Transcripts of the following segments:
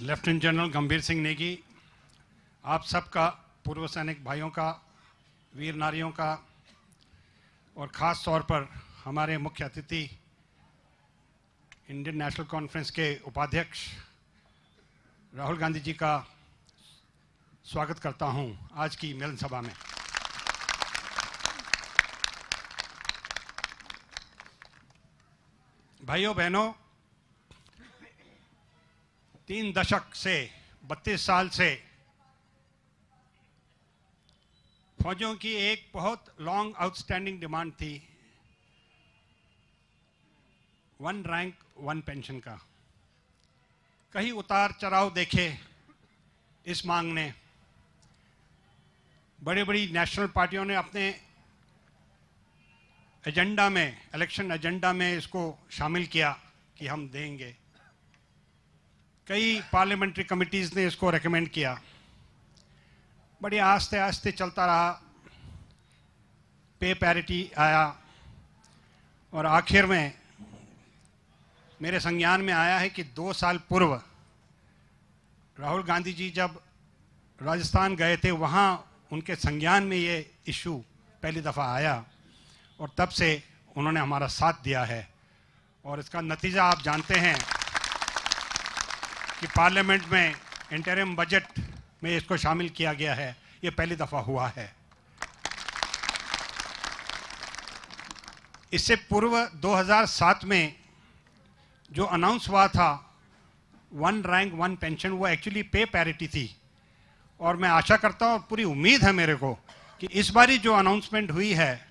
Lieutenant general गंभीर सिंह नेगी, आप सबका, पूर्व सैनिक भाइयों का, वीर नारियों का, और ख़ास तौर पर हमारे मुख्य अतिथि इंडियन नेशनल कॉन्फ्रेंस के उपाध्यक्ष राहुल गांधी जी का स्वागत करता हूं आज की मिलन सभा में। भाइयों बहनों, 3 दशक से 32 साल से फौजियों की एक बहुत लॉन्ग आउटस्टैंडिंग डिमांड थी 1 रैंक 1 पेंशन का। कई उतार चढ़ाव देखे इस मांग ने। बड़ी बड़ी नेशनल पार्टियों ने अपने एजेंडा में, इलेक्शन एजेंडा में इसको शामिल किया कि हम देंगे। कई पार्लियामेंट्री कमिटीज़ ने इसको रेकमेंड किया। बड़ी आस्ते आस्ते चलता रहा, पे पैरिटी आया और आखिर में मेरे संज्ञान में आया है कि 2 साल पूर्व राहुल गांधी जी जब राजस्थान गए थे, वहाँ उनके संज्ञान में ये इशू पहली दफ़ा आया और तब से उन्होंने हमारा साथ दिया है। और इसका नतीजा आप जानते हैं कि पार्लियामेंट में इंटरिम बजट में इसको शामिल किया गया है। ये पहली दफ़ा हुआ है। इससे पूर्व 2007 में जो अनाउंस हुआ था 1 रैंक 1 पेंशन, वो एक्चुअली पे पैरिटी थी। और मैं आशा करता हूँ और पूरी उम्मीद है मेरे को कि इस बारी जो अनाउंसमेंट हुई है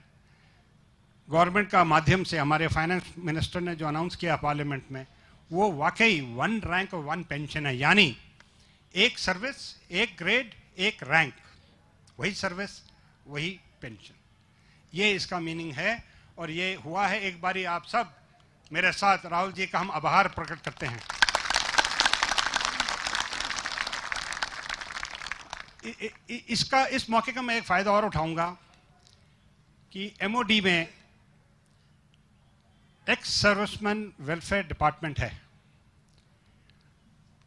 गवर्नमेंट का माध्यम से, हमारे फाइनेंस मिनिस्टर ने जो अनाउंस किया पार्लियामेंट में, वो वाकई 1 रैंक 1 पेंशन है। यानी एक सर्विस, एक ग्रेड, एक रैंक, वही सर्विस वही पेंशन। ये इसका मीनिंग है और ये हुआ है। एक बारी आप सब मेरे साथ राहुल जी का हम आभार प्रकट करते हैं। इस मौके का मैं एक फायदा और उठाऊंगा कि एमओडी में एक्स सर्विसमैन वेलफेयर डिपार्टमेंट है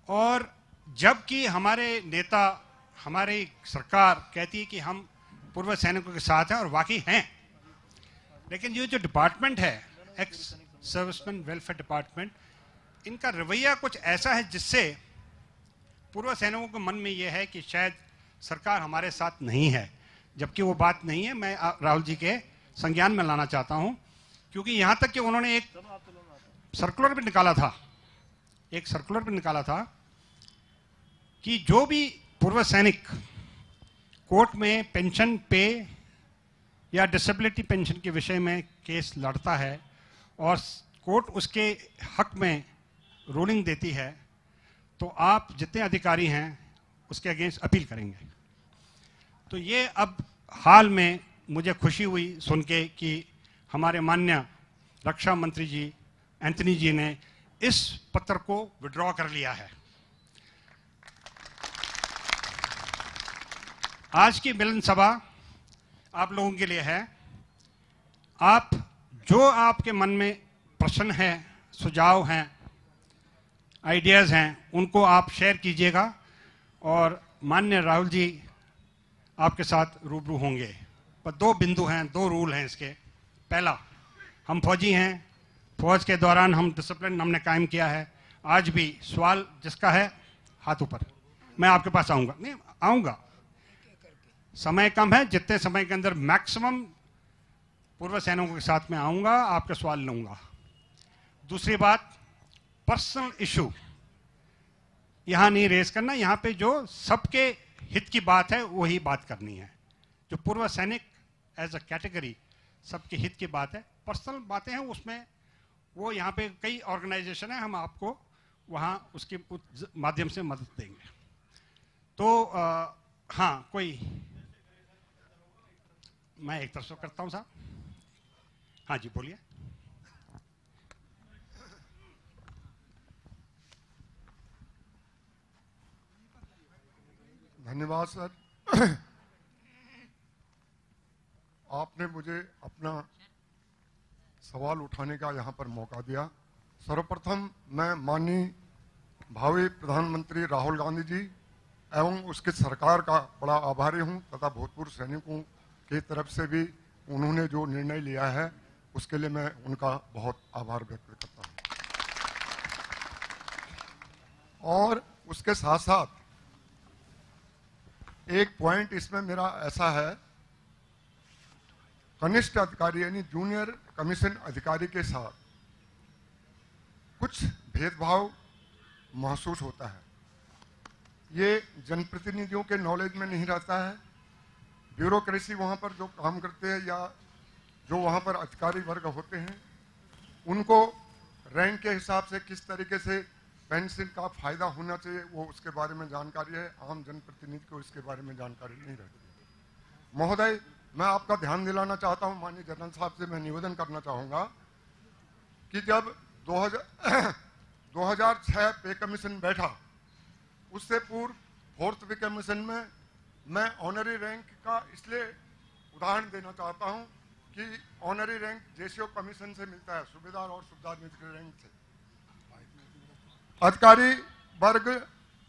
और जबकि हमारे नेता, हमारी सरकार कहती है कि हम पूर्व सैनिकों के साथ हैं और वाकई हैं, लेकिन ये जो डिपार्टमेंट है एक्स सर्विसमैन वेलफेयर डिपार्टमेंट, इनका रवैया कुछ ऐसा है जिससे पूर्व सैनिकों के मन में ये है कि शायद सरकार हमारे साथ नहीं है, जबकि वो बात नहीं है। मैं राहुल जी के संज्ञान में लाना चाहता हूं, क्योंकि यहां तक कि उन्होंने एक सर्कुलर भी निकाला था, कि जो भी पूर्व सैनिक कोर्ट में पेंशन पे या डिसेबिलिटी पेंशन के विषय में केस लड़ता है और कोर्ट उसके हक में रूलिंग देती है, तो आप जितने अधिकारी हैं उसके अगेंस्ट अपील करेंगे। तो ये अब हाल में मुझे खुशी हुई सुन के कि हमारे माननीय रक्षा मंत्री जी एंथनी जी ने इस पत्र को विड्रॉ कर लिया है। आज की मिलन सभा आप लोगों के लिए है। आप जो आपके मन में प्रश्न है, सुझाव हैं, आइडियाज़ हैं, उनको आप शेयर कीजिएगा और माननीय राहुल जी आपके साथ रूबरू होंगे। पर 2 बिंदु हैं, 2 रूल हैं इसके। पहला, हम फौजी हैं, फौज के दौरान हम डिसिप्लिन हमने कायम किया है। आज भी सवाल जिसका है हाथ ऊपर। मैं आपके पास आऊँगा, नहीं आऊँगा, समय कम है, जितने समय के अंदर मैक्सिमम पूर्व सैनिकों के साथ में आऊँगा, आपके सवाल लूँगा। दूसरी बात, पर्सनल इशू यहाँ नहीं रेस करना। यहाँ पे जो सबके हित की बात है वही बात करनी है। जो पूर्व सैनिक एज अ कैटेगरी सबके हित की बात है। पर्सनल बातें हैं उसमें, वो यहाँ पे कई ऑर्गेनाइजेशन है, हम आपको वहाँ उसके माध्यम से मदद देंगे। तो हाँ, कोई मैं एक तरफ से करता हूँ साहब। हाँ जी, बोलिए। धन्यवाद सर। आपने मुझे अपना सवाल उठाने का यहाँ पर मौका दिया। सर्वप्रथम मैं माननीय भावी प्रधानमंत्री राहुल गांधी जी एवं उसकी सरकार का बड़ा आभारी हूं तथा भूतपूर्व सैनिकों की तरफ से भी उन्होंने जो निर्णय लिया है उसके लिए मैं उनका बहुत आभार व्यक्त करता हूं। और उसके साथ साथ एक पॉइंट इसमें मेरा ऐसा है, कनिष्ठ अधिकारी यानी जूनियर कमीशन अधिकारी के साथ कुछ भेदभाव महसूस होता है। ये जनप्रतिनिधियों के नॉलेज में नहीं रहता है। ब्यूरोक्रेसी वहाँ पर जो काम करते हैं या जो वहाँ पर अधिकारी वर्ग होते हैं उनको रैंक के हिसाब से किस तरीके से पेंशन का फायदा होना चाहिए वो उसके बारे में जानकारी है। आम जनप्रतिनिधि को इसके बारे में जानकारी नहीं रहती। महोदय, मैं आपका ध्यान दिलाना चाहता हूँ, माननीय जनरल साहब से मैं निवेदन करना चाहूँगा कि जब 2006 पे कमीशन बैठा उससे पूर्व 4th पे कमीशन में मैं ऑनरी रैंक का इसलिए उदाहरण देना चाहता हूं कि ऑनरी रैंक जेसीओ कमीशन से मिलता है, सूबेदार और सूबेदार मेजर रैंक से। अधिकारी वर्ग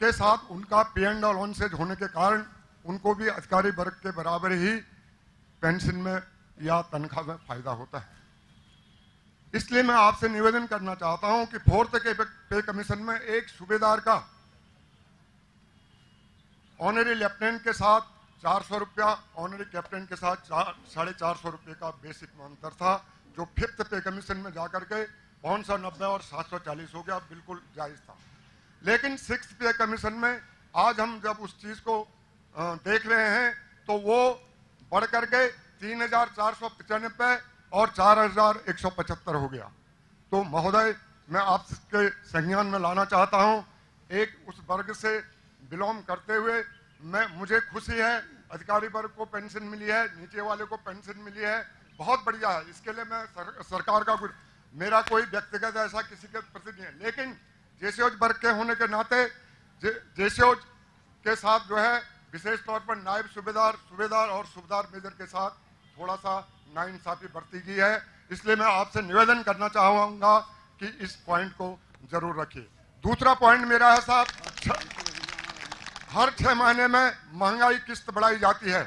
के साथ उनका पे एंड अलाउंसेज होने के कारण उनको भी अधिकारी वर्ग के बराबर ही पेंशन में या तनख्वाह में फायदा होता है। इसलिए मैं आपसे निवेदन करना चाहता हूं कि 4th के पे कमीशन में एक सूबेदार का ऑनरी लेफ्टिनेंट के साथ 400 रुपया, ऑनरी कैप्टन के साथ 450 रुपये का बेसिक में अंतर था, जो 5th पे कमीशन में जाकर के 590 और 740 हो गया, बिल्कुल जायज था। लेकिन 6th पे कमीशन में आज हम जब उस चीज को देख रहे हैं तो वो बढ़ करके 3495 और 4175 हो गया। तो महोदय, मैं आपके संज्ञान में लाना चाहता हूं, एक उस वर्ग से बिलोंग करते हुए मुझे खुशी है, अधिकारी वर्ग को पेंशन मिली है, नीचे वाले को पेंशन मिली है, बहुत बढ़िया है। इसके लिए मैं सरकार का मेरा कोई व्यक्तिगत ऐसा किसी के प्रति नहीं है, लेकिन जेसीओज वर्ग के होने के नाते जेसीओज के साथ जो है विशेष तौर पर नायब सूबेदार, सूबेदार और सूबेदार मेजर के साथ थोड़ा सा नाइंसाफी बरती गई है। इसलिए मैं आपसे निवेदन करना चाहूंगा कि इस पॉइंट को जरूर रखिए। दूसरा पॉइंट मेरा है साहब, हर 6 महीने में महंगाई किस्त बढ़ाई जाती है।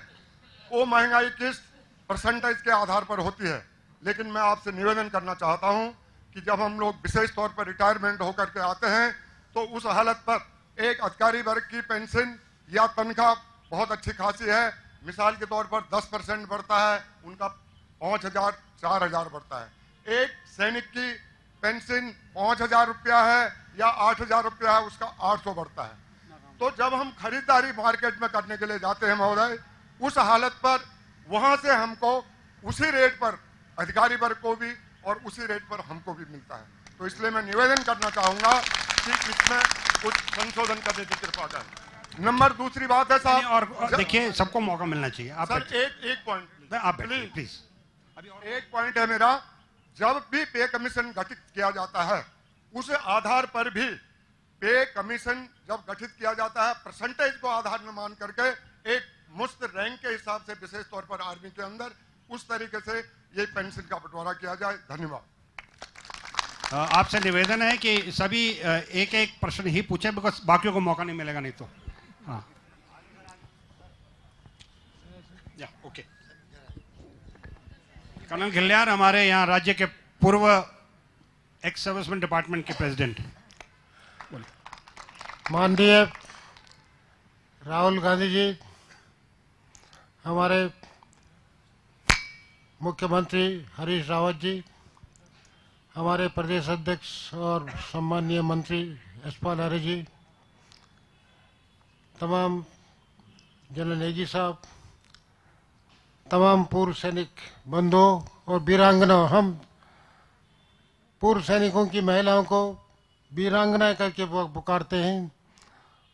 वो महंगाई किस्त परसेंटेज के आधार पर होती है, लेकिन मैं आपसे निवेदन करना चाहता हूं कि जब हम लोग विशेष तौर पर रिटायरमेंट होकर के आते हैं तो उस हालत पर एक अधिकारी वर्ग की पेंशन या तनख्वाह बहुत अच्छी खासी है। मिसाल के तौर पर 10% बढ़ता है, उनका 5000 4000 बढ़ता है। एक सैनिक की पेंशन 5000 रुपया है या 8000 रुपया है, उसका 800 बढ़ता है। तो जब हम खरीदारी मार्केट में करने के लिए जाते हैं महोदय, उस हालत पर वहां से हमको उसी रेट पर अधिकारी वर्ग को भी और उसी रेट पर हमको भी मिलता है। तो इसलिए मैं निवेदन करना चाहूंगा कि इसमें कुछ संशोधन करने की कृपा करें। नंबर दूसरी बात है साहब, और देखिए सबको मौका मिलना चाहिए। आप सर एक पॉइंट आप प्लीज। एक पॉइंट है मेरा, जब भी पे कमीशन गठित किया जाता है उस आधार पर भी पे कमीशन जब गठित किया जाता है परसेंटेज को आधार न मान करके एक मुफ्त रैंक के हिसाब से विशेष तौर पर आर्मी के अंदर उस तरीके से ये पेंशन का बंटवारा किया जाए। धन्यवाद। आपसे निवेदन है कि सभी एक एक प्रश्न ही पूछे, बिकॉज बाकियों को मौका नहीं मिलेगा नहीं तो। हाँ, या ओके। कर्नल घिल्डियार हमारे यहाँ राज्य के पूर्व एक्स सर्विसमैन डिपार्टमेंट के प्रेसिडेंट। माननीय राहुल गांधी जी, हमारे मुख्यमंत्री हरीश रावत जी, हमारे प्रदेश अध्यक्ष और सम्माननीय मंत्री यशपाल आर्य जी, तमाम जनरल नेगी साहब, तमाम पूर्व सैनिक बंधुओं और वीरांगनाओं, हम पूर्व सैनिकों की महिलाओं को वीरांगना करके पुकारते हैं।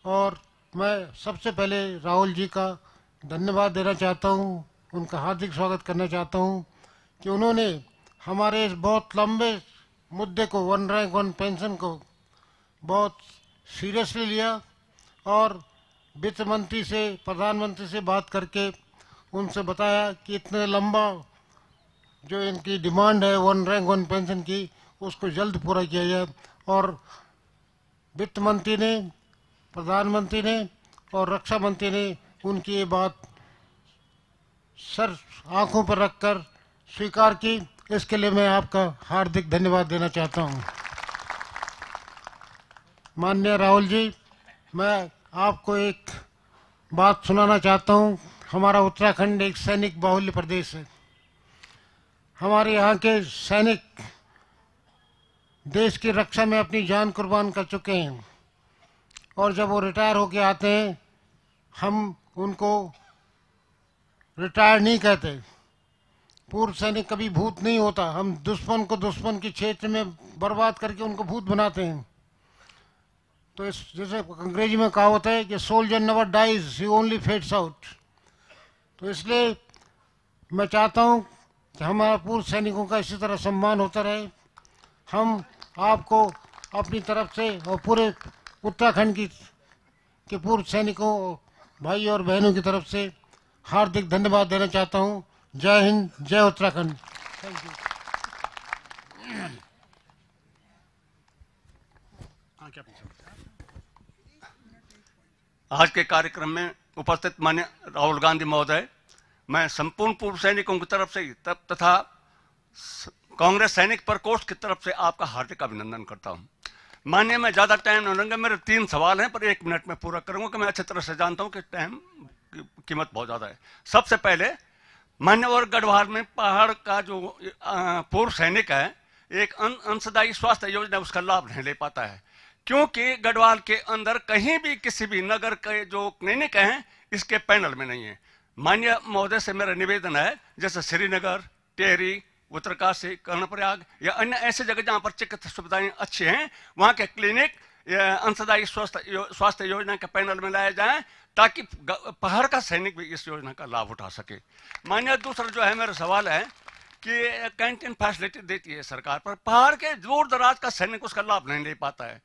और मैं सबसे पहले राहुल जी का धन्यवाद देना चाहता हूं, उनका हार्दिक स्वागत करना चाहता हूं कि उन्होंने हमारे इस बहुत लंबे मुद्दे को, 1 रैंक 1 पेंशन को बहुत सीरियसली लिया और वित्त मंत्री से, प्रधानमंत्री से बात करके उनसे बताया कि इतने लंबा जो इनकी डिमांड है 1 रैंक 1 पेंशन की, उसको जल्द पूरा किया जाए। और वित्त मंत्री ने, प्रधानमंत्री ने और रक्षा मंत्री ने उनकी ये बात सर आंखों पर रखकर स्वीकार की। इसके लिए मैं आपका हार्दिक धन्यवाद देना चाहता हूं। माननीय राहुल जी, मैं आपको एक बात सुनाना चाहता हूं। हमारा उत्तराखंड एक सैनिक बाहुल्य प्रदेश है। हमारे यहाँ के सैनिक देश की रक्षा में अपनी जान कुर्बान कर चुके हैं और जब वो रिटायर होके आते हैं, हम उनको रिटायर नहीं कहते। पूर्व सैनिक कभी भूत नहीं होता। हम दुश्मन को दुश्मन के क्षेत्र में बर्बाद करके उनको भूत बनाते हैं। तो इस जैसे अंग्रेजी में कहावत है कि सोल्जर नेवर डाइज, ही ओनली फेड्स आउट। तो इसलिए मैं चाहता हूं कि हमारा पूर्व सैनिकों का इसी तरह सम्मान होता रहे। हम आपको अपनी तरफ से और पूरे उत्तराखंड के पूर्व सैनिकों, भाई और बहनों की तरफ से हार्दिक धन्यवाद देना चाहता हूं। जय हिंद, जय उत्तराखंड। Thank you. आज के कार्यक्रम में उपस्थित माननीय राहुल गांधी महोदय, मैं संपूर्ण पूर्व सैनिकों की तरफ से तथा कांग्रेस सैनिक प्रकोष्ठ की तरफ से आपका हार्दिक अभिनंदन करता हूं। माननीय, मैं ज्यादा टाइम नहीं लूंगा। मेरे 3 सवाल हैं पर 1 मिनट में पूरा करूंगा कि मैं अच्छी तरह से जानता हूं कि टाइम की कीमत बहुत ज्यादा है। सबसे पहले मान्य और गढ़वाल में पहाड़ का जो पूर्व सैनिक है, एक अंशदायी स्वास्थ्य योजना उसका लाभ नहीं ले पाता है, क्योंकि गढ़वाल के अंदर कहीं भी किसी भी नगर के जो क्लिनिक हैं इसके पैनल में नहीं है। माननीय महोदय से मेरा निवेदन है, जैसे श्रीनगर, टेहरी, उत्तरकाशी, कर्णप्रयाग या अन्य ऐसे जगह जहां पर चिकित्सा सुविधाएं अच्छी हैं, वहां के क्लिनिक अंशदायी स्वास्थ्य योजना के पैनल में लाए जाएं ताकि पहाड़ का सैनिक भी इस योजना का लाभ उठा सके। माननीय, दूसरा जो है मेरा सवाल है कि कैंटीन फैसिलिटी देती है सरकार, पर पहाड़ के दूर दराज का सैनिक उसका लाभ नहीं ले पाता है।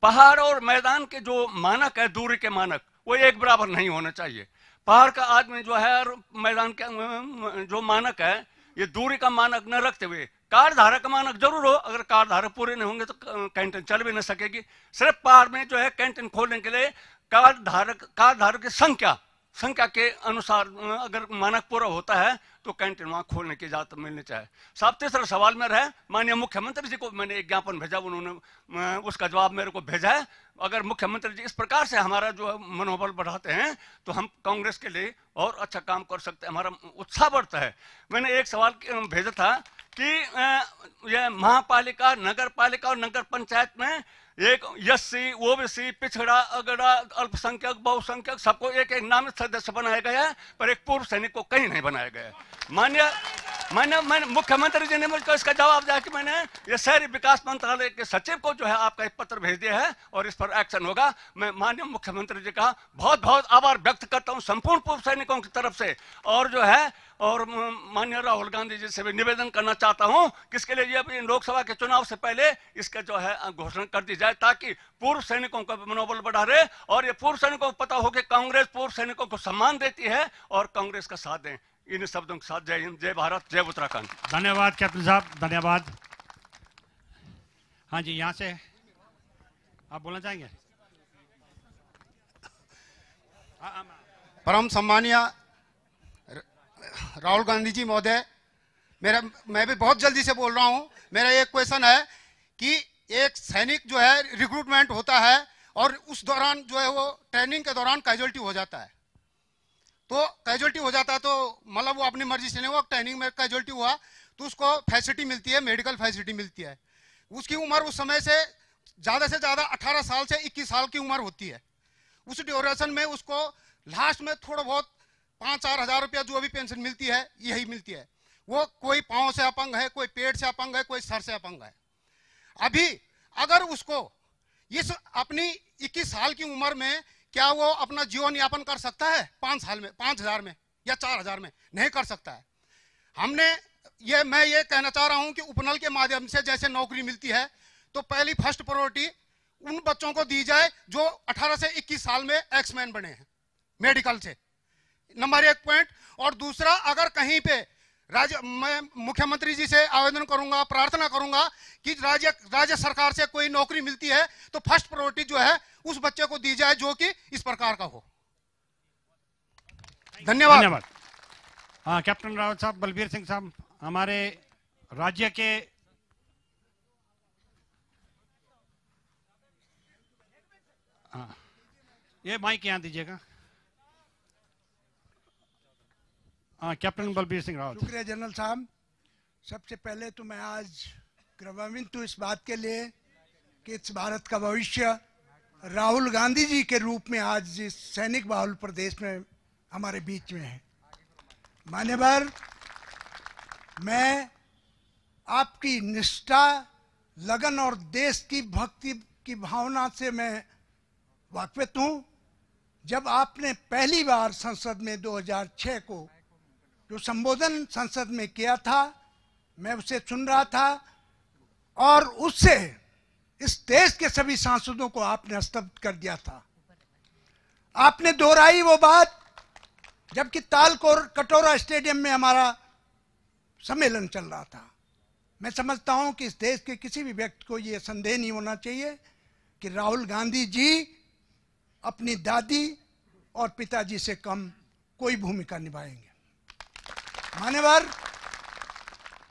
पहाड़ और मैदान के जो मानक है, दूरी के मानक, वो एक बराबर नहीं होने चाहिए। पहाड़ का आदमी जो है और मैदान के जो मानक है, ये दूरी का मानक न रखते हुए कार धारक का मानक जरूर हो। अगर कार धारक पूरे नहीं होंगे तो कैंटीन चल भी नहीं सकेगी। सिर्फ पहाड़ में जो है कैंटीन खोलने के लिए कार धारक की संख्या के अनुसार अगर मानक पूरा होता है तो कैंटीन वहां खोलने की इजाजत मिलनी चाहिए। साहब, तीसरा सवाल मेरा है, माननीय मुख्यमंत्री जी को मैंने एक ज्ञापन भेजा, उन्होंने उसका जवाब मेरे को भेजा है। अगर मुख्यमंत्री जी इस प्रकार से हमारा जो मनोबल बढ़ाते हैं तो हम कांग्रेस के लिए और अच्छा काम कर सकते हैं, हमारा उत्साह बढ़ता है। मैंने एक सवाल भेजा था कि यह महापालिका, नगर पालिका और नगर पंचायत में एक एससी, ओबीसी, पिछड़ा, अगड़ा, अल्पसंख्यक, बहुसंख्यक सबको एक एक नामित सदस्य बनाया गया है, पर एक पूर्व सैनिक को कहीं नहीं बनाया गया है। मैंने मुख्यमंत्री जी ने मुझको इसका जवाब दिया कि मैंने ये शहरी विकास मंत्रालय के सचिव को जो है आपका एक पत्र भेज दिया है और इस पर एक्शन होगा। मैं माननीय मुख्यमंत्री जी का बहुत बहुत आभार व्यक्त करता हूं संपूर्ण पूर्व सैनिकों की तरफ से, और जो है और माननीय राहुल गांधी जी से भी निवेदन करना चाहता हूं कि इसके लिए ये लोकसभा के चुनाव से पहले इसका जो है घोषणा कर दी जाए ताकि पूर्व सैनिकों का मनोबल बढ़ा रहे और ये पूर्व सैनिकों को पता हो कि कांग्रेस पूर्व सैनिकों को सम्मान देती है और कांग्रेस का साथ दें। इन शब्दों के साथ जय हिंद, जय भारत, जय उत्तराखंड। धन्यवाद कैप्टन साहब, धन्यवाद। हाँ जी, यहाँ से आप बोलना चाहेंगे? परम सम्मानीय राहुल गांधी जी महोदय, मैं भी बहुत जल्दी से बोल रहा हूं। मेरा एक क्वेश्चन है कि एक सैनिक जो है रिक्रूटमेंट होता है और उस दौरान जो है वो ट्रेनिंग के दौरान कैजुअल्टी हो जाता है, तो कैजुअल्टी हो जाता है तो मतलब वो अपनी मर्जी से नहीं हुआ, ट्रेनिंग में कैजुअल्टी हुआ तो उसको फैसिलिटी मिलती है, मेडिकल फैसिलिटी मिलती है। उसकी उम्र उस समय से ज़्यादा 18 साल से 21 साल की उम्र होती है। उस ड्यूरेशन में उसको लास्ट में थोड़ा बहुत 5-4 हज़ार रुपया जो भी पेंशन मिलती है यही मिलती है। वो कोई पाँव से अपंग है, कोई पेट से अपंग है, कोई सर से अपंग है। अभी अगर उसको इस अपनी 21 साल की उम्र में क्या वो अपना जीवन यापन कर सकता है 5 साल में, 5,000 में या 4,000 में? नहीं कर सकता है। मैं ये कहना चाह रहा हूं कि उपनल के माध्यम से जैसे नौकरी मिलती है तो पहली फर्स्ट प्रायोरिटी उन बच्चों को दी जाए जो 18 से 21 साल में एक्समैन बने हैं मेडिकल से, नंबर 1 पॉइंट। और दूसरा, अगर कहीं पे मैं मुख्यमंत्री जी से आवेदन करूंगा, प्रार्थना करूंगा कि राज्य सरकार से कोई नौकरी मिलती है तो फर्स्ट प्रायोरिटी जो है उस बच्चे को दी जाए जो कि इस प्रकार का हो। धन्यवाद। धन्यवाद। हाँ, कैप्टन रावत साहब, बलबीर सिंह साहब, हमारे राज्य के ये माइक यहाँ दीजिएगा। हाँ, कैप्टन बलबीर सिंह रावत। शुक्रिया जनरल साहब। सबसे पहले तो मैं आज गर्वान्वित हूँ इस बात के लिए कि इस भारत का भविष्य राहुल गांधी जी के रूप में आज इस सैनिक बाहुल प्रदेश में हमारे बीच में है। मान्यवर, मैं आपकी निष्ठा, लगन और देश की भक्ति की भावना से मैं वाकिफ हूँ। जब आपने पहली बार संसद में 2006 को जो संबोधन संसद में किया था, मैं उसे सुन रहा था और उससे इस देश के सभी सांसदों को आपने स्तब्ध कर दिया था। आपने दोहराई वो बात जबकि कटोरा स्टेडियम में हमारा सम्मेलन चल रहा था। मैं समझता हूं कि इस देश के किसी भी व्यक्ति को यह संदेह नहीं होना चाहिए कि राहुल गांधी जी अपनी दादी और पिताजी से कम कोई भूमिका निभाएंगे। मान्यवर,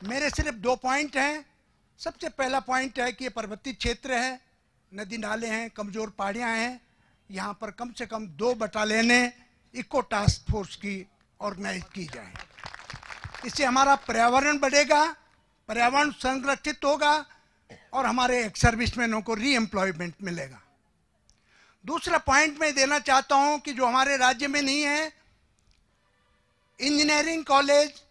मेरे सिर्फ 2 पॉइंट हैं। सबसे पहला पॉइंट है कि ये पर्वतीय क्षेत्र है, नदी नाले हैं, कमजोर पहाड़ियां हैं। यहाँ पर कम से कम 2 बटालियनें इको टास्क फोर्स की ऑर्गेनाइज की जाए। इससे हमारा पर्यावरण बढ़ेगा, पर्यावरण संरक्षित होगा और हमारे एक्स सर्विसमैनों को री एम्प्लॉयमेंट मिलेगा। दूसरा पॉइंट मैं देना चाहता हूं कि जो हमारे राज्य में नहीं है, इंजीनियरिंग कॉलेज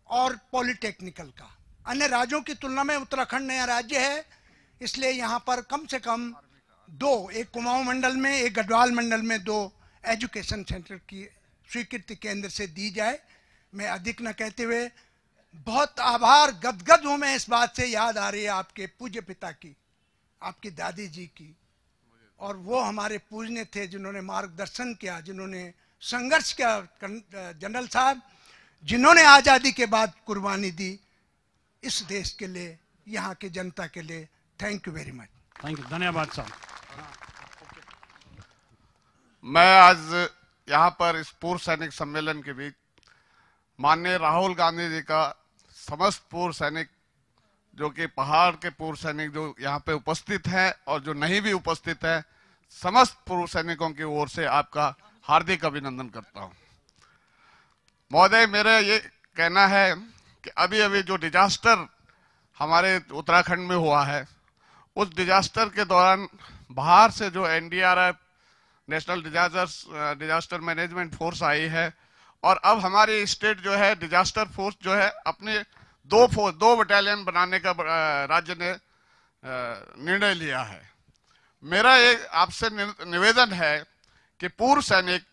और पॉलिटेक्निकल का। अन्य राज्यों की तुलना में उत्तराखंड नया राज्य है, इसलिए यहाँ पर कम से कम 2, एक कुमाऊं मंडल में, एक गढ़वाल मंडल में 2 एजुकेशन सेंटर की स्वीकृति केंद्र से दी जाए। मैं अधिक न कहते हुए बहुत आभार गदगद हूँ मैं इस बात से। याद आ रही है आपके पूज्य पिता की, आपकी दादी जी की, और वो हमारे पूजनीय थे जिन्होंने मार्गदर्शन किया, जिन्होंने संघर्ष किया। जनरल साहब, जिन्होंने आज़ादी के बाद कुर्बानी दी इस देश के लिए, यहाँ की जनता के लिए। Thank you very much. Thank you, धन्यवाद साहब। मैं आज यहाँ पर इस पूर्व सैनिक सम्मेलन के बीच माननीय राहुल गांधी जी का समस्त पूर्व सैनिक, जो कि पहाड़ के पूर्व सैनिक जो यहाँ पे उपस्थित हैं और जो नहीं भी उपस्थित हैं, समस्त पूर्व सैनिकों की ओर से आपका हार्दिक अभिनंदन करता हूँ। महोदय, मेरा ये कहना है कि अभी अभी जो डिजास्टर हमारे उत्तराखंड में हुआ है, उस डिजास्टर के दौरान बाहर से जो NDRF national disaster management force आई है, और अब हमारी स्टेट जो है डिजास्टर फोर्स जो है अपने 2 बटालियन बनाने का राज्य ने निर्णय लिया है। मेरा एक आपसे निवेदन है कि पूर्व सैनिक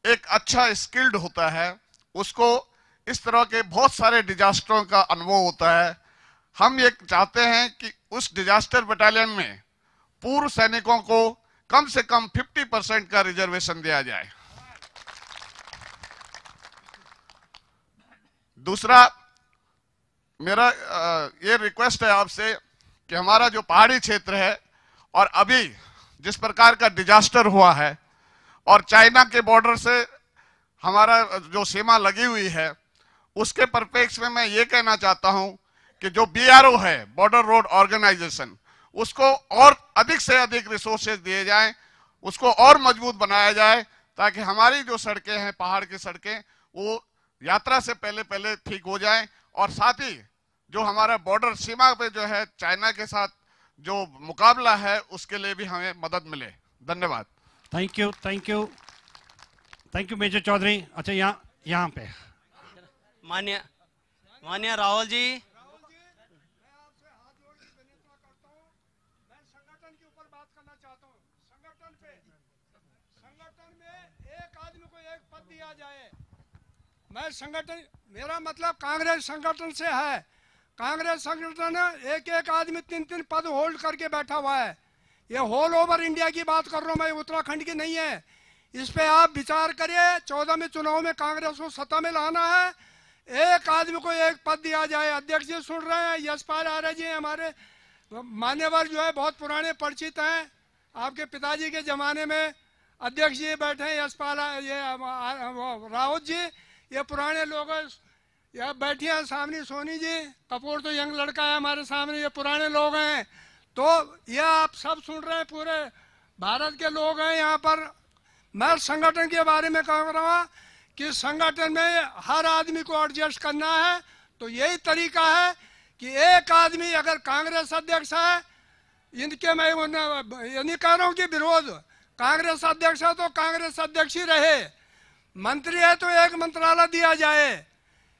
एक अच्छा स्किल्ड होता है, उसको इस तरह के बहुत सारे डिजास्टरों का अनुभव होता है। हम ये चाहते हैं कि उस डिजास्टर बटालियन में पूर्व सैनिकों को कम से कम 50% का रिजर्वेशन दिया जाए। दूसरा, मेरा ये रिक्वेस्ट है आपसे कि हमारा जो पहाड़ी क्षेत्र है और अभी जिस प्रकार का डिजास्टर हुआ है और चाइना के बॉर्डर से हमारा जो सीमा लगी हुई है, उसके परिप्रेक्ष्य में मैं ये कहना चाहता हूं कि जो BRO है, बॉर्डर रोड ऑर्गेनाइजेशन, उसको और अधिक से अधिक रिसोर्सेज दिए जाएं, उसको और मजबूत बनाया जाए, ताकि हमारी जो सड़कें हैं, पहाड़ की सड़कें, वो यात्रा से पहले ठीक हो जाएं, और साथ ही जो हमारा बॉर्डर सीमा पे जो है चाइना के साथ जो मुकाबला है, उसके लिए भी हमें मदद मिले। धन्यवाद। Thank you, thank you, thank you major Chaudhary. अच्छा, यहाँ पे माननीय राहुल जी, मैं संगठन, मेरा मतलब कांग्रेस संगठन से है। कांग्रेस संगठन एक आदमी 3 पद होल्ड करके बैठा हुआ है। ये होल ओवर इंडिया की बात कर रहा हूं मैं, उत्तराखंड की नहीं है। इस पे आप विचार करिए। 14 में चुनाव में कांग्रेस को सत्ता में लाना है, एक आदमी को एक पद दिया जाए। अध्यक्ष जी सुन रहे हैं, यशपाल आर्य जी हमारे मान्यवर जो है बहुत पुराने परिचित हैं, आपके पिताजी के जमाने में अध्यक्ष जी बैठे हैं, यशपाल ये राउत जी, ये पुराने लोग हैं। यह बैठी है सामने सोनी जी, कपूर तो यंग लड़का है हमारे सामने, ये पुराने लोग हैं। तो ये आप सब सुन रहे हैं, पूरे भारत के लोग हैं यहाँ पर। मैं संगठन के बारे में कह रहा हूँ कि संगठन में हर आदमी को एडजस्ट करना है। तो यही तरीका है कि एक आदमी अगर कांग्रेस अध्यक्ष है, इनके मैं ये नहीं कह रहा हूँ कि विरोध, कांग्रेस अध्यक्ष है तो कांग्रेस अध्यक्ष ही रहे, मंत्री है तो एक मंत्रालय दिया जाए।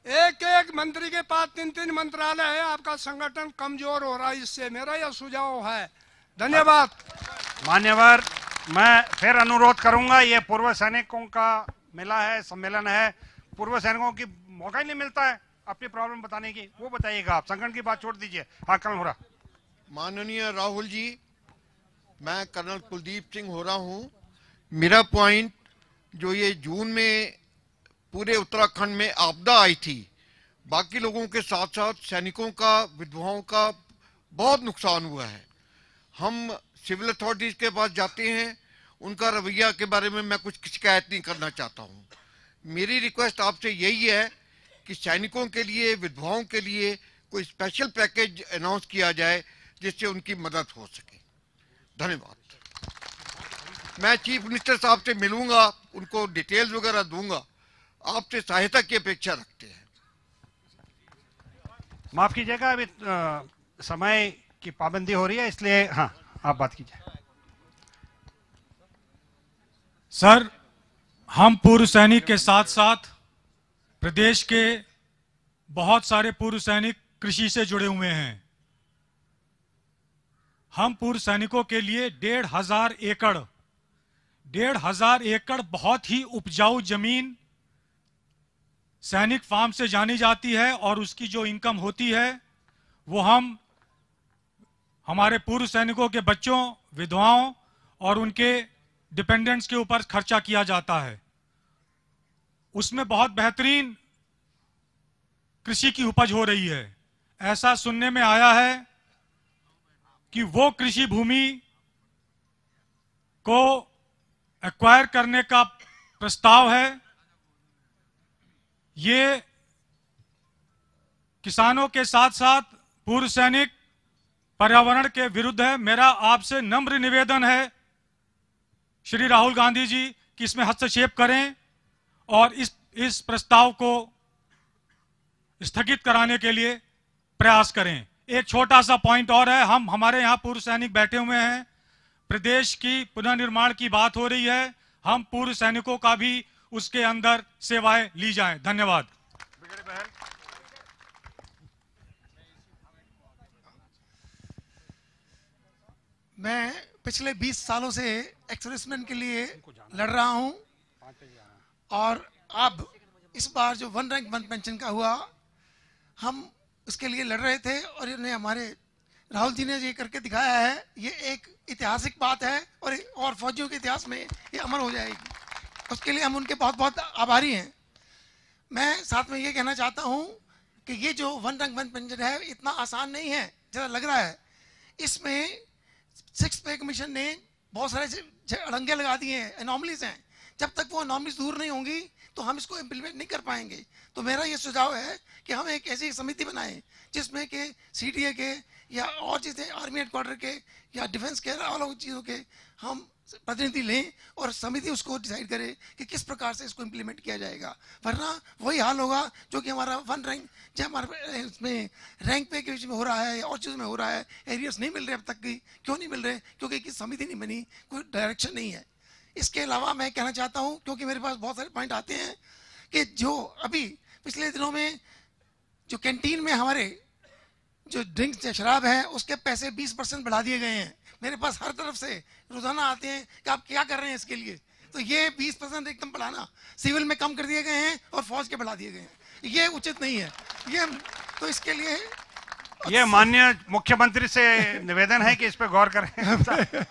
एक एक मंत्री के पास 3-3 मंत्रालय है, आपका संगठन कमजोर हो रहा है। इससे मेरा यह सुझाव है। धन्यवाद। मान्यवर, मैं फिर अनुरोध करूंगा, ये पूर्व सैनिकों का मिला है, सम्मेलन है, पूर्व सैनिकों की मौका ही नहीं मिलता है अपनी प्रॉब्लम बताने की, वो बताइएगा आप, संगठन की बात छोड़ दीजिए। हाँ, कर्नल होरा। माननीय राहुल जी, मैं कर्नल कुलदीप सिंह हो रहा हूँ। मेरा पॉइंट जो ये जून में पूरे उत्तराखंड में आपदा आई थी, बाकी लोगों के साथ साथ सैनिकों का, विधवाओं का बहुत नुकसान हुआ है। हम सिविल अथॉरिटीज के पास जाते हैं, उनका रवैया के बारे में मैं कुछ शिकायत नहीं करना चाहता हूँ। मेरी रिक्वेस्ट आपसे यही है कि सैनिकों के लिए, विधवाओं के लिए कोई स्पेशल पैकेज अनाउंस किया जाए जिससे उनकी मदद हो सके। धन्यवाद। मैं चीफ मिनिस्टर साहब से मिलूंगा, उनको डिटेल्स वगैरह दूंगा। आपसे सहायता की अपेक्षा रखते हैं। माफ कीजिएगा, अभी समय की पाबंदी हो रही है, इसलिए हाँ आप बात कीजिए। सर, हम पूर्व सैनिक के साथ साथ प्रदेश के बहुत सारे पूर्व सैनिक कृषि से जुड़े हुए हैं। हम पूर्व सैनिकों के लिए 1,500 एकड़ बहुत ही उपजाऊ जमीन सैनिक फार्म से जानी जाती है, और उसकी जो इनकम होती है वो हम हमारे पूर्व सैनिकों के बच्चों, विधवाओं और उनके डिपेंडेंट्स के ऊपर खर्चा किया जाता है। उसमें बहुत बेहतरीन कृषि की उपज हो रही है। ऐसा सुनने में आया है कि वो कृषि भूमि को एक्वायर करने का प्रस्ताव है। ये किसानों के साथ साथ पूर्व सैनिक पर्यावरण के विरुद्ध है। मेरा आपसे नम्र निवेदन है श्री राहुल गांधी जी कि इसमें हस्तक्षेप करें और इस प्रस्ताव को स्थगित कराने के लिए प्रयास करें। एक छोटा सा पॉइंट और है, हमारे यहाँ पूर्व सैनिक बैठे हुए हैं, प्रदेश की पुनर्निर्माण की बात हो रही है, हम पूर्व सैनिकों का भी उसके अंदर सेवाएं ली जाएं। धन्यवाद। मैं पिछले 20 सालों से एक्स-सर्विसमैन के लिए लड़ रहा हूं, और अब इस बार जो वन रैंक वन पेंशन का हुआ, हम उसके लिए लड़ रहे थे, और इन्हें हमारे राहुल जी ने ये करके दिखाया है। ये एक ऐतिहासिक बात है, और फौजियों के इतिहास में ये अमर हो जाएगी। उसके लिए हम उनके बहुत बहुत आभारी हैं। मैं साथ में ये कहना चाहता हूँ कि ये जो वन रैंक वन पेंशन है, इतना आसान नहीं है जैसा लग रहा है। इसमें 6 पे कमीशन ने बहुत सारे अड़ंगे लगा दिए हैं, एनॉमलीज हैं। जब तक वो एनॉमलीज दूर नहीं होंगी तो हम इसको इम्प्लीमेंट नहीं कर पाएंगे। तो मेरा ये सुझाव है कि हम एक ऐसी समिति बनाएं जिसमें कि CDA के या और चीज़ें, आर्मी हेडक्वार्टर के या डिफेंस के, अलग चीज़ों के हम प्रतिनिधि लें, और समिति उसको डिसाइड करे कि किस प्रकार से इसको इम्प्लीमेंट किया जाएगा। वरना वही हाल होगा जो कि हमारा वन रैंक, जो हमारे इसमें रैंक पे के बीच में हो रहा है और चीज़ों में हो रहा है। एरियर्स नहीं मिल रहे अब तक की। क्यों नहीं मिल रहे? क्योंकि किसी समिति नहीं बनी, कोई डायरेक्शन नहीं है। इसके अलावा मैं कहना चाहता हूँ, क्योंकि मेरे पास बहुत सारे पॉइंट आते हैं, कि जो अभी पिछले दिनों में जो कैंटीन में हमारे जो ड्रिंक्स शराब है उसके पैसे 20% बढ़ा दिए गए हैं। मेरे पास हर तरफ से रोजाना आते हैं कि आप क्या कर रहे हैं इसके लिए। तो ये 20% एकदम बढ़ाना, सिविल में कम कर दिए गए हैं और फौज के बढ़ा दिए गए हैं, ये उचित नहीं है। ये तो इसके लिए ये माननीय मुख्यमंत्री से निवेदन है कि इस पे गौर करें।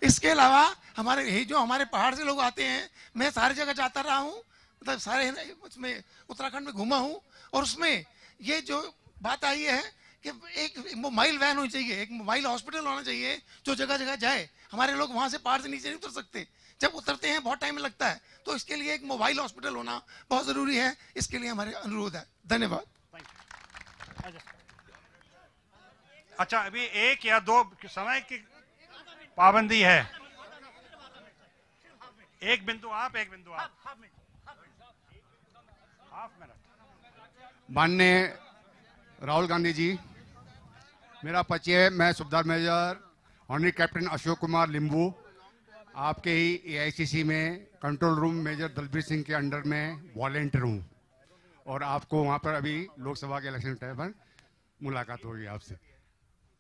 इसके अलावा हमारे जो हमारे पहाड़ से लोग आते हैं, मैं सारी जगह जाता रहा हूँ, मतलब सारे उसमें उत्तराखंड में घूमा हूँ, और उसमें ये जो बात आई है कि एक मोबाइल वैन होनी चाहिए, एक मोबाइल हॉस्पिटल होना चाहिए जो जगह जगह जाए। हमारे लोग वहाँ से पहाड़ से नीचे नहीं उतर सकते, जब उतरते हैं बहुत टाइम लगता है, तो इसके लिए एक मोबाइल हॉस्पिटल होना बहुत ज़रूरी है। इसके लिए हमारे अनुरोध है। धन्यवाद। अच्छा, अभी 1 या 2 समय की पाबंदी है। 1 बिंदु आप, 1 बिंदु आप। Half minute. माननीय राहुल गांधी जी, मेरा परिचय, मैं Subedar major honorary captain Ashok Kumar Limbu, आपके ही एआईसीसी में control room major Dalbir Singh के अंडर में वॉलेंटियर हूँ, और आपको वहाँ पर अभी लोकसभा के इलेक्शन टाइम पर मुलाकात होगी आपसे।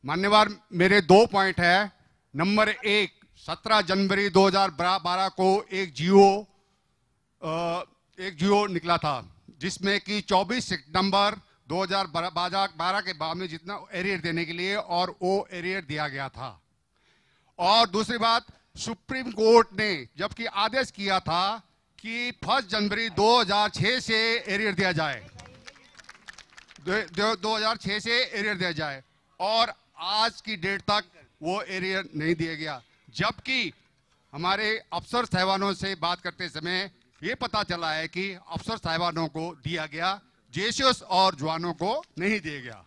मान्यवर, मेरे 2 पॉइंट है। नंबर 1, 17 जनवरी 2012 को एक जियो निकला था, जिसमें कि 24 सितंबर 2012 के बाद में जितना एरियर देने के लिए, और वो एरियर दिया गया था। और दूसरी बात, सुप्रीम कोर्ट ने जबकि आदेश किया था कि 1 जनवरी 2006 से एरियर दिया जाए, 2006 से एरियर दिया जाए, और आज की डेट तक वो एरियर नहीं दिया गया। जबकि हमारे अफसर साहिबानों से बात करते समय ये पता चला है कि अफसर साहिबानों को दिया गया, जेसीओस और जवानों को नहीं दिया गया।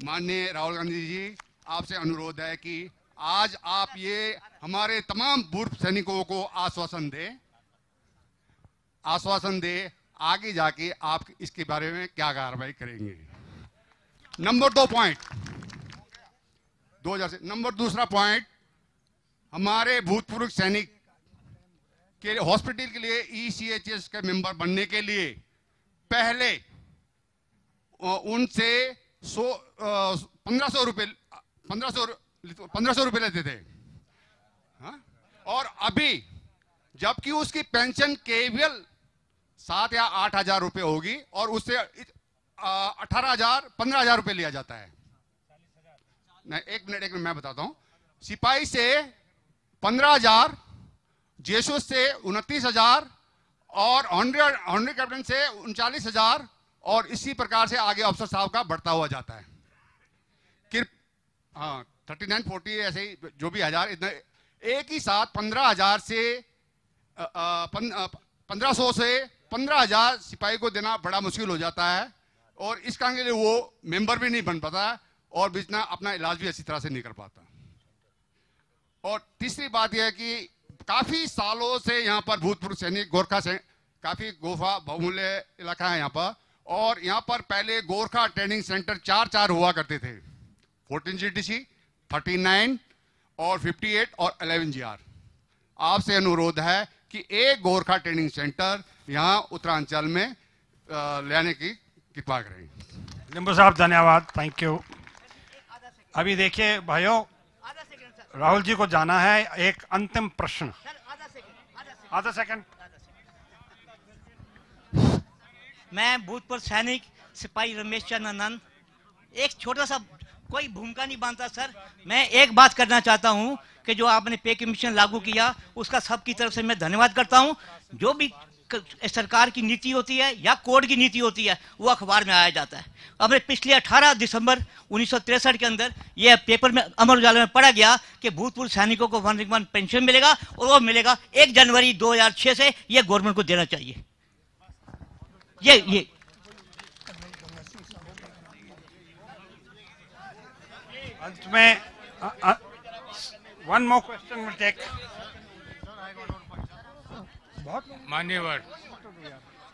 माननीय राहुल गांधी जी, आपसे अनुरोध है कि आज आप ये हमारे तमाम पूर्व सैनिकों को आश्वासन दे आगे जाके आप इसके बारे में क्या कार्रवाई करेंगे। नंबर 2 पॉइंट 2000 से। नंबर दूसरा पॉइंट, हमारे भूतपूर्व सैनिक के हॉस्पिटल के लिए ECHS के मेंबर बनने के लिए पहले उनसे 1500 रुपए लेते थे, हाँ? और अभी जबकि उसकी पेंशन केवल 7 या 8 हजार रुपए होगी, और उससे 15,000 रुपए लिया जाता है। नहीं, एक मिनट मैं बताता हूं। सिपाही से 15,000, जेसो से 29,000, और ऑनरी कैप्टन से 39,000, और इसी प्रकार से आगे अफसर साहब का बढ़ता हुआ जाता है। 39, 40 ऐसे ही जो भी हजार, इतना एक ही साथ 15,000 से 1500 से 15,000 सिपाही को देना बड़ा मुश्किल हो जाता है, और इस कारण के लिए वो मेंबर भी नहीं बन पाता, और बिजना अपना इलाज भी अच्छी तरह से नहीं कर पाता। और तीसरी बात यह है कि काफी सालों से यहाँ पर भूतपूर्व सैनिक गोरखा से काफी गोफा बहुमूल्य इलाका है यहाँ पर, और यहाँ पर पहले गोरखा ट्रेनिंग सेंटर 4 हुआ करते थे, 14 GTC, 39 और 58 और 11 GR। आपसे अनुरोध है कि एक गोरखा ट्रेनिंग सेंटर यहाँ उत्तरांचल में लाने की कृपा करें। लिंबू साहब धन्यवाद, थैंक यू। अभी देखिए भाइयों, राहुल जी को जाना है। एक अंतिम प्रश्न, आधा सेकंड। मैं भूतपूर्व सैनिक सिपाही रमेश चंद्र आनंद, एक छोटा सा कोई भूमिका नहीं बांधता सर। मैं एक बात करना चाहता हूं कि जो आपने पे कमीशन लागू किया उसका सबकी तरफ से मैं धन्यवाद करता हूं। जो भी सरकार की नीति होती है या कोर्ट की नीति होती है वो अखबार में आया जाता है। हमने पिछले 18 दिसंबर 1963 के अंदर यह पेपर में अमर उजाला में पढ़ा गया कि भूतपूर्व सैनिकों को 1 पेंशन मिलेगा, और वो मिलेगा 1 जनवरी 2006 से। ये गवर्नमेंट को देना चाहिए। ये अंत में one more question will take. मान्यवर,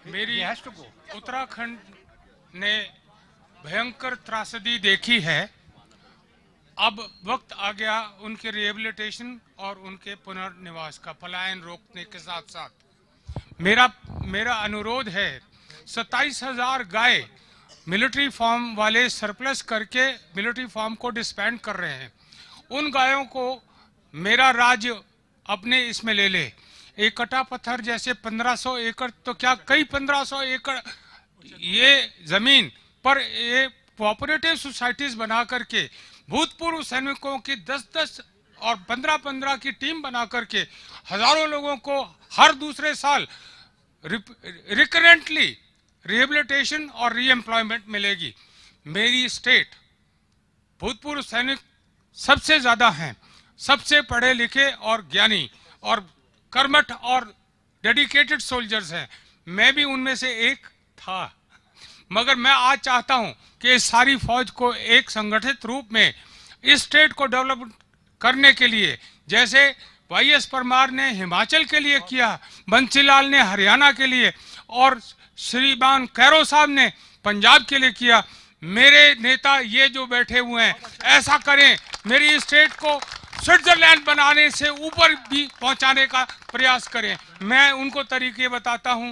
मेरी उत्तराखंड ने भयंकर त्रासदी देखी है। अब वक्त आ गया उनके रिहेबिलिटेशन और उनके पुनर्निवास का, पलायन रोकने के साथ साथ मेरा अनुरोध है, 27,000 गाय मिलिट्री फार्म वाले सरप्लस करके मिलिट्री फार्म को डिस्बैंड कर रहे हैं। उन गायों को मेरा राज्य अपने इसमें ले ले। एक कटा पत्थर जैसे 1500 एकड़, तो क्या कई 1500 एकड़ ये जमीन पर ये कोऑपरेटिव सोसाइटीज बना करके भूतपूर्व सैनिकों की 10-10 और 15-15 की टीम बना करके हजारों लोगों को हर दूसरे साल रिकरेंटली रिहेबिलिटेशन और रीएम्प्लॉयमेंट मिलेगी। मेरी स्टेट भूतपूर्व सैनिक सबसे ज्यादा हैं, सबसे पढ़े लिखे और ज्ञानी और कर्मठ और डेडिकेटेड सोल्जर्स हैं। मैं भी उनमें से एक था, मगर मैं आज चाहता हूं कि इस सारी फौज को एक संगठित रूप में इस स्टेट को डेवलप करने के लिए, जैसे वाईएस परमार ने हिमाचल के लिए किया, बंसीलाल ने हरियाणा के लिए और श्रीमान कैरो साहब ने पंजाब के लिए किया, मेरे नेता ये जो बैठे हुए हैं ऐसा करें, मेरी स्टेट को स्विट्जरलैंड बनाने से ऊपर भी पहुंचाने का प्रयास करें। मैं उनको तरीके बताता हूं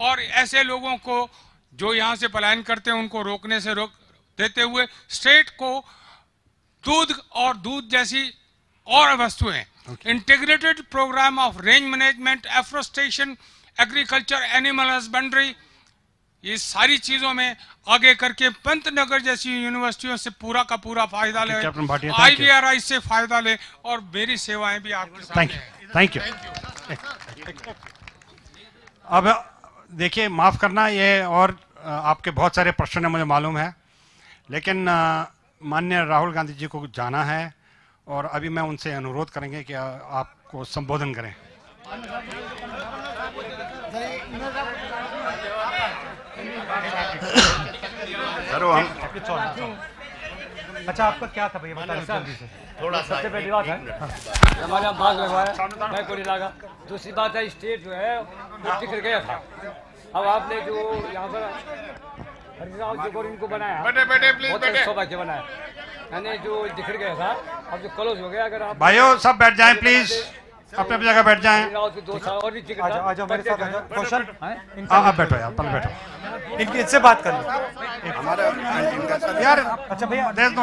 और ऐसे लोगों को जो यहां से पलायन करते हैं उनको रोकने से रोक देते हुए स्टेट को दूध और दूध जैसी और वस्तुएं, integrated programme of range management, afforestation, agriculture, animal husbandry, ये सारी चीजों में आगे करके पंतनगर जैसी यूनिवर्सिटियों से पूरा का पूरा फायदा ले, IVRI से फायदा ले और मेरी सेवाएं भी आपके सामने हैं। Thank you. अब देखिए, माफ करना, ये और आपके बहुत सारे प्रश्न है मुझे मालूम है, लेकिन माननीय राहुल गांधी जी को जाना है और अभी मैं उनसे अनुरोध करेंगे कि आपको संबोधन करें। अच्छा, आपका क्या था भैया, बताइए जल्दी से। थोड़ा सबसे पहली बात है हमारे यहाँ भाग लगवाया, मैं को नहीं लगा। दूसरी बात है स्टेट जो है वो बिखर गया था। अब आपने जो यहाँ पर हरिराव जो इनको बनाया, बहुत सौभाग्य बनाया, यानी जो बिखर गया था अब जो क्लोज हो गया। अगर आप भाइयों सब बैठ जाएं प्लीज, अपने अपनी जगह बैठ जाएं। और भी आजा मेरे साथ आजा। कौशल, आप बैठो यार, पहले बैठो, इनसे बात कर लो यार। अच्छा भैया, देश दो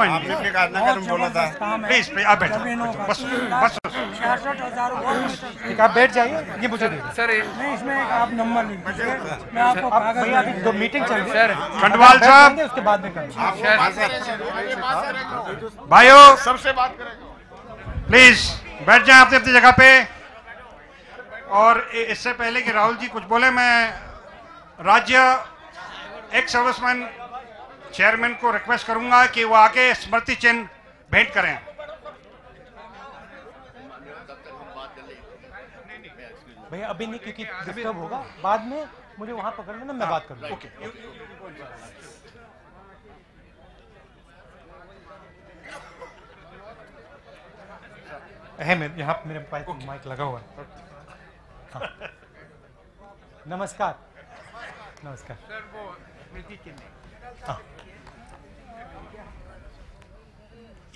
बोला था, प्लीज प्लीज आप बैठो, बस बस। 66,000 आप बैठ जाइए, ये मुझे दे सर। नहीं, इसमें आप नंबर नहीं, मैं आपको भैया अभी दो मीटिंग चल रही है, खंडवाल साहब उसके बाद में करेंगे। भाइयों सबसे बात करेंगे, प्लीज बैठ जाएं अपनी अपनी जगह पे। और इससे पहले कि राहुल जी कुछ बोले, मैं राज्य एक्स सर्विसमैन चेयरमैन को रिक्वेस्ट करूंगा कि वो आके स्मृति चिन्ह भेंट करें। भैया अभी नहीं, क्योंकि डिस्टर्ब होगा, बाद में मुझे वहां पकड़ लेना, मैं बात करूंगा। ओके। है यहाँ मेरे पास माइक लगा हुआ है। हाँ। नमस्कार नमस्कार। हाँ।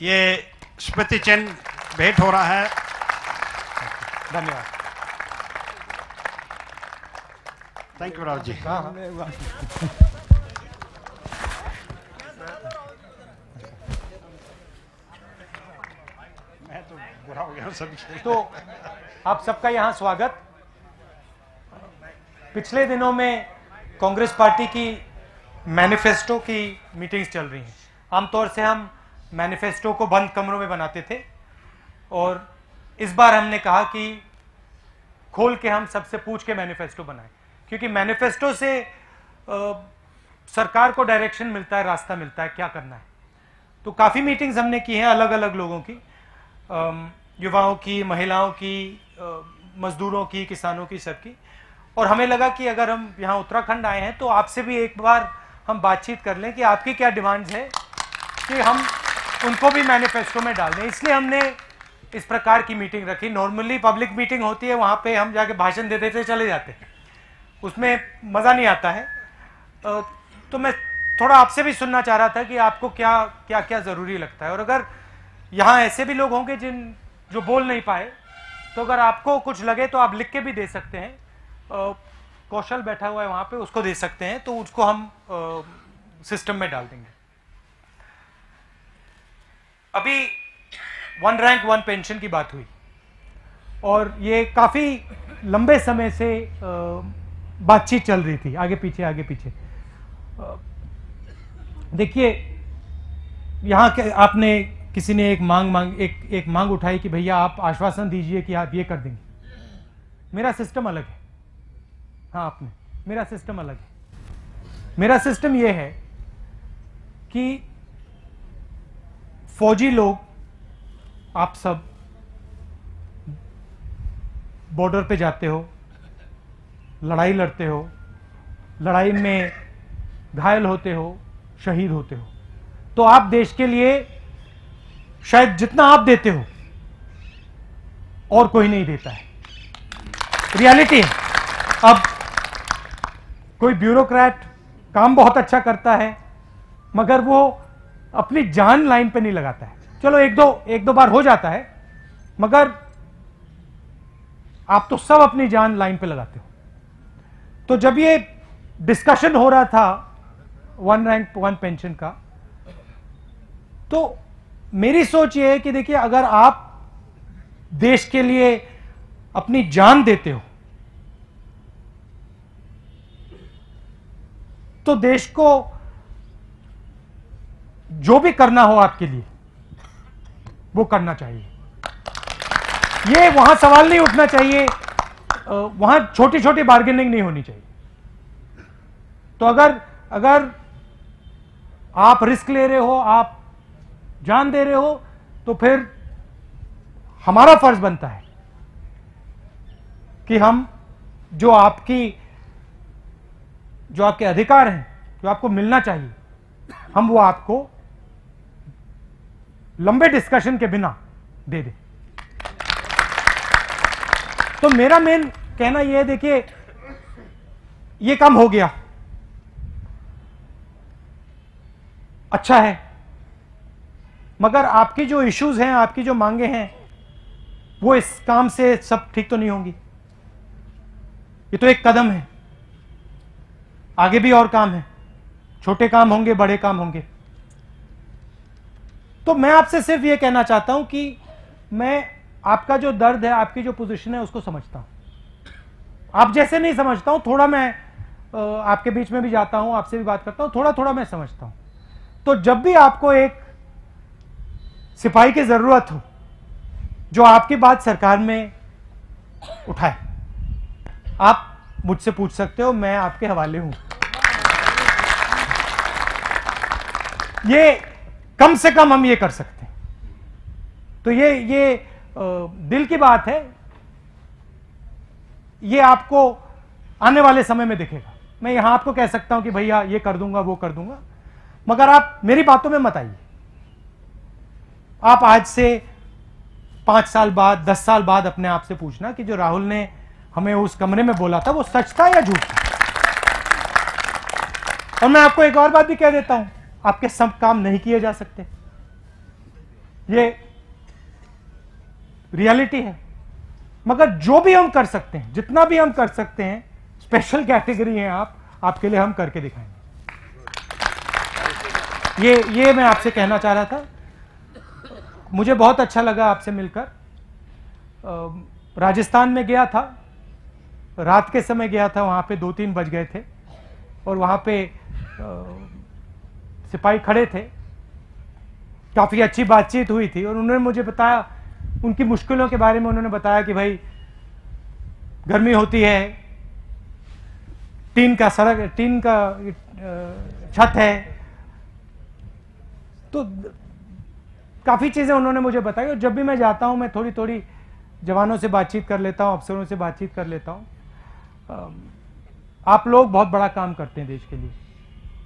ये स्मृति चिन्ह भेंट हो रहा है। धन्यवाद। Thank you Rahul ji. मैं तो बुरा हो गया सभी। तो आप सबका यहाँ स्वागत। पिछले दिनों में कांग्रेस पार्टी की मैनिफेस्टो की मीटिंग्स चल रही हैं। आमतौर से हम मैनिफेस्टो को बंद कमरों में बनाते थे और इस बार हमने कहा कि खोल के हम सबसे पूछ के मैनिफेस्टो बनाएं, क्योंकि मैनिफेस्टो से सरकार को डायरेक्शन मिलता है, रास्ता मिलता है क्या करना है। तो काफ़ी मीटिंग्स हमने की हैं अलग अलग लोगों की, युवाओं की, महिलाओं की, मजदूरों की, किसानों की, सबकी। और हमें लगा कि अगर हम यहाँ उत्तराखंड आए हैं तो आपसे भी एक बार हम बातचीत कर लें कि आपकी क्या डिमांड्स है कि हम उनको भी मैनिफेस्टो में डाल दें। इसलिए हमने इस प्रकार की मीटिंग रखी। नॉर्मली पब्लिक मीटिंग होती है, वहाँ पे हम जाके भाषण दे देते चले जाते हैं, उसमें मज़ा नहीं आता है। तो मैं थोड़ा आपसे भी सुनना चाह रहा था कि आपको क्या क्या क्या ज़रूरी लगता है। और अगर यहाँ ऐसे भी लोग होंगे जो बोल नहीं पाए, तो अगर आपको कुछ लगे तो आप लिख के भी दे सकते हैं। कौशल बैठा हुआ है वहाँ पे, उसको दे सकते हैं, तो उसको हम सिस्टम में डाल देंगे। अभी 1 रैंक 1 पेंशन की बात हुई और ये काफ़ी लंबे समय से बातचीत चल रही थी, आगे पीछे। देखिए, यहाँ के आपने किसी ने एक मांग उठाई कि भैया आप आश्वासन दीजिए कि आप ये कर देंगे। मेरा सिस्टम अलग है। हाँ आपने, मेरा सिस्टम अलग है। मेरा सिस्टम यह है कि फौजी लोग, आप सब बॉर्डर पे जाते हो, लड़ाई लड़ते हो, लड़ाई में घायल होते हो, शहीद होते हो, तो आप देश के लिए शायद जितना आप देते हो और कोई नहीं देता है। रियलिटी है। अब कोई ब्यूरोक्रेट काम बहुत अच्छा करता है मगर वो अपनी जान लाइन पे नहीं लगाता है। चलो एक दो बार हो जाता है, मगर आप तो सब अपनी जान लाइन पे लगाते हो। तो जब ये डिस्कशन हो रहा था वन रैंक वन पेंशन का, तो मेरी सोच ये है कि देखिए, अगर आप देश के लिए अपनी जान देते हो तो देश को जो भी करना हो आपके लिए वो करना चाहिए। ये वहां सवाल नहीं उठना चाहिए, वहां छोटी छोटी बार्गेनिंग नहीं होनी चाहिए। तो अगर आप रिस्क ले रहे हो, आप जान दे रहे हो, तो फिर हमारा फर्ज बनता है कि हम जो आपके अधिकार हैं, जो आपको मिलना चाहिए, हम वो आपको लंबे डिस्कशन के बिना दे दें। तो मेरा मेन कहना यह है, देखिए ये काम हो गया, अच्छा है, मगर आपकी जो इश्यूज हैं, आपकी जो मांगे हैं, वो इस काम से सब ठीक तो नहीं होंगी। ये तो एक कदम है, आगे भी और काम है, छोटे काम होंगे, बड़े काम होंगे। तो मैं आपसे सिर्फ ये कहना चाहता हूं कि मैं आपका जो दर्द है, आपकी जो पोजीशन है, उसको समझता हूं। आप जैसे नहीं समझता हूं, थोड़ा मैं आपके बीच में भी जाता हूं, आपसे भी बात करता हूं, थोड़ा थोड़ा मैं समझता हूं। तो जब भी आपको एक सिपाही की जरूरत हो जो आपकी बात सरकार में उठाए, आप मुझसे पूछ सकते हो, मैं आपके हवाले हूं। ये कम से कम हम ये कर सकते हैं। तो ये दिल की बात है, ये आपको आने वाले समय में दिखेगा। मैं यहां आपको कह सकता हूं कि भैया ये कर दूंगा, वो कर दूंगा, मगर आप मेरी बातों में मत आइए। आप आज से 5 साल बाद, 10 साल बाद अपने आप से पूछना कि जो राहुल ने हमें उस कमरे में बोला था वो सच था या झूठ था। और मैं आपको एक और बात भी कह देता हूं, आपके सब काम नहीं किए जा सकते, ये रियलिटी है। मगर जो भी हम कर सकते हैं, जितना भी हम कर सकते हैं, स्पेशल कैटेगरी हैं आप, आपके लिए हम करके दिखाएंगे। ये मैं आपसे कहना चाह रहा था। मुझे बहुत अच्छा लगा आपसे मिलकर। राजस्थान में गया था, रात के समय गया था, वहां पे 2-3 बज गए थे और वहां पे सिपाही खड़े थे। काफी अच्छी बातचीत हुई थी और उन्होंने मुझे बताया, उनकी मुश्किलों के बारे में उन्होंने बताया कि भाई गर्मी होती है, टीन का छत है, तो काफी चीजें उन्होंने मुझे बताई। और जब भी मैं जाता हूं, मैं थोड़ी थोड़ी जवानों से बातचीत कर लेता हूं, अफसरों से बातचीत कर लेता हूं। आप लोग बहुत बड़ा काम करते हैं देश के लिए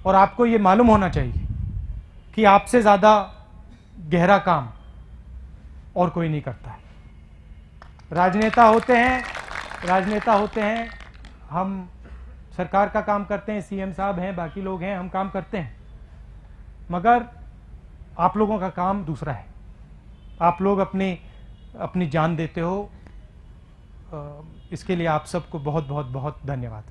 और आपको ये मालूम होना चाहिए कि आपसे ज्यादा गहरा काम और कोई नहीं करता है। राजनेता होते हैं, हम सरकार का काम करते हैं, सीएम साहब हैं, बाकी लोग हैं, हम काम करते हैं, मगर आप लोगों का काम दूसरा है। आप लोग अपनी जान देते हो, इसके लिए आप सबको बहुत बहुत बहुत धन्यवाद।